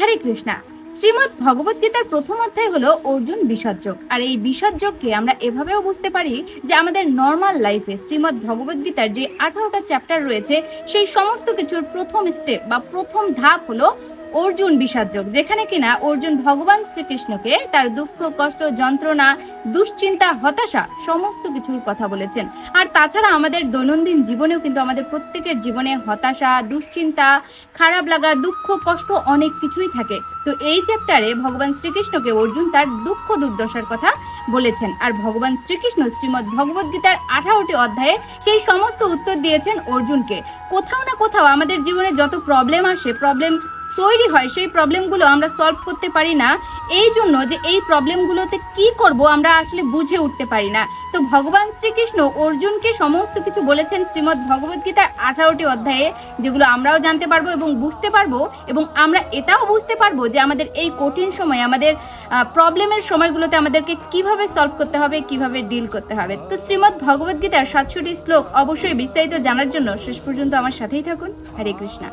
হরে কৃষ্ণা। শ্রীমদ্ ভগবত গীতার প্রথম অধ্যায় হলো অর্জুন বিষাদ যোগ। আর এই বিষাদ যোগকে আমরা এভাবেও বুঝতে পারি যে আমাদের নর্মাল লাইফে শ্রীমদ্ ভগবত গীতার যে 18টা চ্যাপ্টার রয়েছে সেই সমস্ত কিছুর প্রথম স্টেপ বা প্রথম ধাপ হলো অর্জুন বিষাদ যোগ, যেখানে কিনা অর্জুন ভগবান শ্রীকৃষ্ণকে তার দুঃখ, কষ্ট, যন্ত্রণা, দুশ্চিন্তা, হতাশা সমস্ত কিছুর কথা বলেছেন। আর তাছাড়া আমাদের দৈনন্দিন জীবনেও কিন্তু আমাদের প্রত্যেকের জীবনে হতাশা, দুশ্চিন্তা, খারাপ লাগা, দুঃখ, কষ্ট অনেক কিছুই থাকে। তো এই চ্যাপ্টারে ভগবান শ্রীকৃষ্ণকে অর্জুন তার দুঃখ দুর্দশার কথা বলেছেন। আর ভগবান শ্রীকৃষ্ণ শ্রীমদ্ ভগবত গীতার 18টি অধ্যায়ে সেই সমস্ত উত্তর দিয়েছেন অর্জুনকে। কোথাও না কোথাও আমাদের জীবনে যত প্রবলেম আসে, প্রবলেম তৈরি হয়, সেই প্রবলেমগুলো আমরা সলভ করতে পারি না, এই জন্য যে এই প্রবলেমগুলোতে কি করব আমরা আসলে বুঝে উঠতে পারি না। তো ভগবান শ্রীকৃষ্ণ অর্জুনকে সমস্ত কিছু বলেছেন শ্রীমদ্ ভগবত গীতার 18টি অধ্যায়ে, যেগুলো আমরাও জানতে পারবো এবং বুঝতে পারবো, এবং আমরা এটাও বুঝতে পারবো যে আমাদের এই কঠিন সময়, আমাদের প্রবলেমের সময়গুলোতে আমাদেরকে কিভাবে সলভ করতে হবে, কিভাবে ডিল করতে হবে। তো শ্রীমদ্ ভগবত গীতার 700টি শ্লোক অবশ্যই বিস্তারিত জানার জন্য শেষ পর্যন্ত আমার সাথেই থাকুন। হরে কৃষ্ণা।